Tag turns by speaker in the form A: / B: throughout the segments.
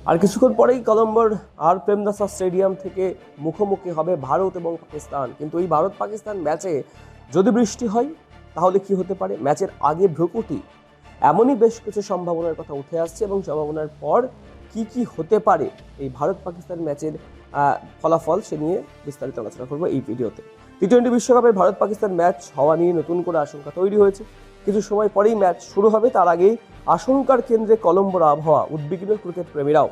A: আর কিছুক্ষণ পরেই কলম্বোর আর প্রেমদাসা স্টেডিয়াম থেকে মুখোমুখি হবে ভারত এবং পাকিস্তান। কিন্তু এই ভারত পাকিস্তান ম্যাচে যদি বৃষ্টি হয় তাহলে কি হতে পারে? ম্যাচের আগে ভ্রুকুটি, এমনই বেশ কিছু সম্ভাবনার কথা উঠে আসছে এবং সম্ভাবনার পর কি কি হতে পারে এই ভারত পাকিস্তান ম্যাচের ফলাফল সে নিয়ে বিস্তারিত আলোচনা করবো এই ভিডিওতে। টি-20 বিশ্বকাপের ভারত পাকিস্তান ম্যাচ হওয়া নিয়ে নতুন করে আশঙ্কা তৈরি হয়েছে। কিছু সময় পরেই ম্যাচ শুরু হবে, তার আগেই আশঙ্কার কেন্দ্রে কলম্বোর আবহাওয়া। উদ্বিগ্ন ক্রিকেট প্রেমীরাও।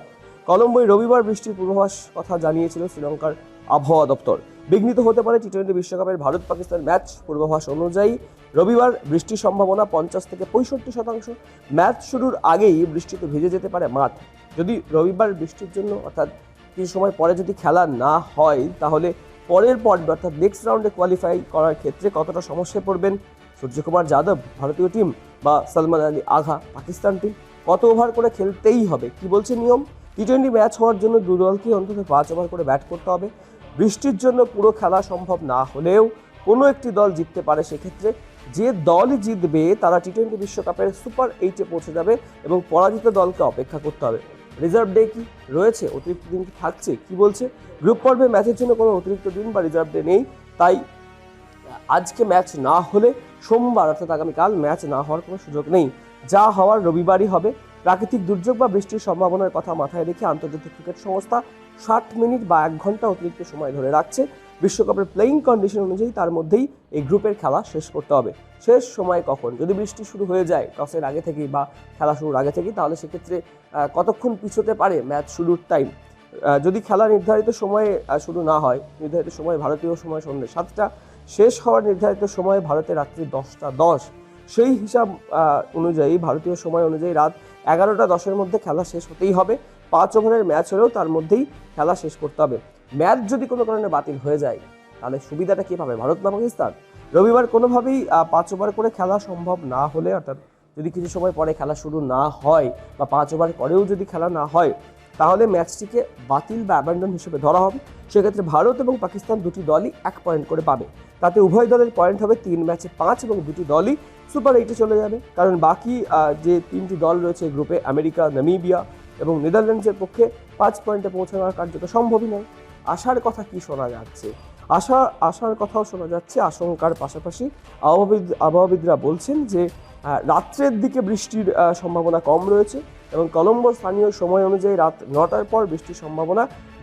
A: কলম্বোয় রবিবার বৃষ্টির পূর্বাভাস কথা জানিয়েছিল শ্রীলঙ্কার আবহাওয়া দপ্তর। বিঘ্নিত হতে পারে টি-20 বিশ্বকাপের ভারত পাকিস্তান ম্যাচ। পূর্বাভাস অনুযায়ী রবিবার বৃষ্টির সম্ভাবনা 50 থেকে 65%। ম্যাচ শুরুর আগেই বৃষ্টিতে ভিজে যেতে পারে মাঠ। যদি রবিবার বৃষ্টির জন্য অর্থাৎ কিছু সময় পরে যদি খেলা না হয়, তাহলে পরের পর্বে অর্থাৎ নেক্সট রাউন্ডে কোয়ালিফাই করার ক্ষেত্রে কতটা সমস্যায় পড়বেন সূর্যকুমার যাদব ভারতীয় টিম বা সালমান আলী আঘা পাকিস্তান টিম? কত ওভার করে খেলতেই হবে, কি বলছে নিয়ম? টি-20 ম্যাচ হওয়ার জন্য দু দলকে অন্তত 5 ওভার করে ব্যাট করতে হবে। বৃষ্টির জন্য পুরো খেলা সম্ভব না হলেও কোনো একটি দল জিততে পারে। সেক্ষেত্রে যে দলই জিতবে তারা টি-20 বিশ্বকাপের সুপার 8-এ পৌঁছে যাবে এবং পরাজিত দলকে অপেক্ষা করতে হবে। রিজার্ভ ডে কি রয়েছে? অতিরিক্ত দিন কি থাকছে? কি বলছে? গ্রুপ পর্বে ম্যাচের জন্য কোনো অতিরিক্ত দিন বা রিজার্ভ ডে নেই। তাই আজকে ম্যাচ না হলে সোমবার অর্থাৎ আগামীকাল ম্যাচ না হওয়ার কোনো সুযোগ নেই। যা হওয়ার রবিবারই হবে। প্রাকৃতিক দুর্যোগ বা বৃষ্টির সম্ভাবনার কথা মাথায় রেখে আন্তর্জাতিক ক্রিকেট সংস্থা 60 মিনিট বা 1 ঘন্টা অতিরিক্ত সময় ধরে রাখছে। বিশ্বকাপের প্লেইং কন্ডিশন অনুযায়ী তার মধ্যেই এই গ্রুপের খেলা শেষ করতে হবে। শেষ সময় কখন? যদি বৃষ্টি শুরু হয়ে যায় টসের আগে থেকেই বা খেলা শুরুর আগে থেকেই, তাহলে সেক্ষেত্রে কতক্ষণ পিছোতে পারে ম্যাচ শুরুর টাইম? যদি খেলা নির্ধারিত সময়ে শুরু না হয়, নির্ধারিত সময় ভারতীয় সময় সন্ধ্যে 7টা, শেষ হওয়ার নির্ধারিত সময় ভারতের রাত্রি 10টা 10, সেই হিসাব অনুযায়ী ভারতীয় সময় অনুযায়ী রাত 11টা 10-এর মধ্যে খেলা শেষ হতেই হবে। 5 ওভারের ম্যাচ হলেও তার মধ্যেই খেলা শেষ করতে হবে। ম্যাচ যদি কোনো কারণে বাতিল হয়ে যায় তাহলে সুবিধাটা কে পাবে, ভারত না পাকিস্তান? রবিবার কোনোভাবেই 5 ওভার করে খেলা সম্ভব না হলে, অর্থাৎ যদি কিছু সময় পরে খেলা শুরু না হয় বা 5 ওভার পরেও যদি খেলা না হয়, তাহলে ম্যাচটিকে বাতিল বা অ্যাবান্ডন হিসেবে ধরা হবে। সেক্ষেত্রে ভারত এবং পাকিস্তান দুটি দলই 1 পয়েন্ট করে পাবে। তাতে উভয় দলের পয়েন্ট হবে 3 ম্যাচে 5 এবং দুটি দলই সুপার 8-এ চলে যাবে। কারণ বাকি যে 3টি দল রয়েছে গ্রুপে, আমেরিকা, নামিবিয়া এবং নেদারল্যান্ডসের পক্ষে 5 পয়েন্টে পৌঁছানোর কার্যত সম্ভবই নয়। আশার কথা কি শোনা যাচ্ছে? আশার কথাও শোনা যাচ্ছে। আশঙ্কার পাশাপাশি আবহাওয়াবিদরা বলছেন যে রাত্রের দিকে বৃষ্টির সম্ভাবনা কম রয়েছে এবং কলম্বোর স্থানীয় সময় অনুযায়ী রাত 9টার পর বৃষ্টির সম্ভাবনা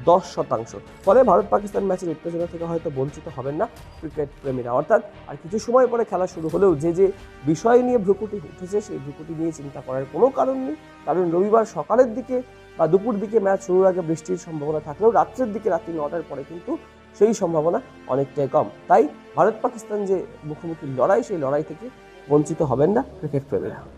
A: 10%। ফলে ভারত পাকিস্তান ম্যাচের উত্তেজনা থেকে হয়তো বঞ্চিত হবেন না ক্রিকেট প্রেমীরা। অর্থাৎ আর কিছু সময় পরে খেলা শুরু হলেও যে বিষয় নিয়ে ভ্রুকুটি উঠেছে সেই ভ্রুকুটি নিয়ে চিন্তা করার কোনো কারণ নেই। কারণ রবিবার সকালের দিকে বা দুপুর দিকে ম্যাচ শুরুর আগে বৃষ্টির সম্ভাবনা থাকলেও রাত্রের দিকে রাত্রি 9টার পরে কিন্তু সেই সম্ভাবনা অনেকটাই কম। তাই ভারত পাকিস্তান যে মুখোমুখি লড়াই, সেই লড়াই থেকে বঞ্চিত হবেন না ক্রিকেট প্রেমীরা।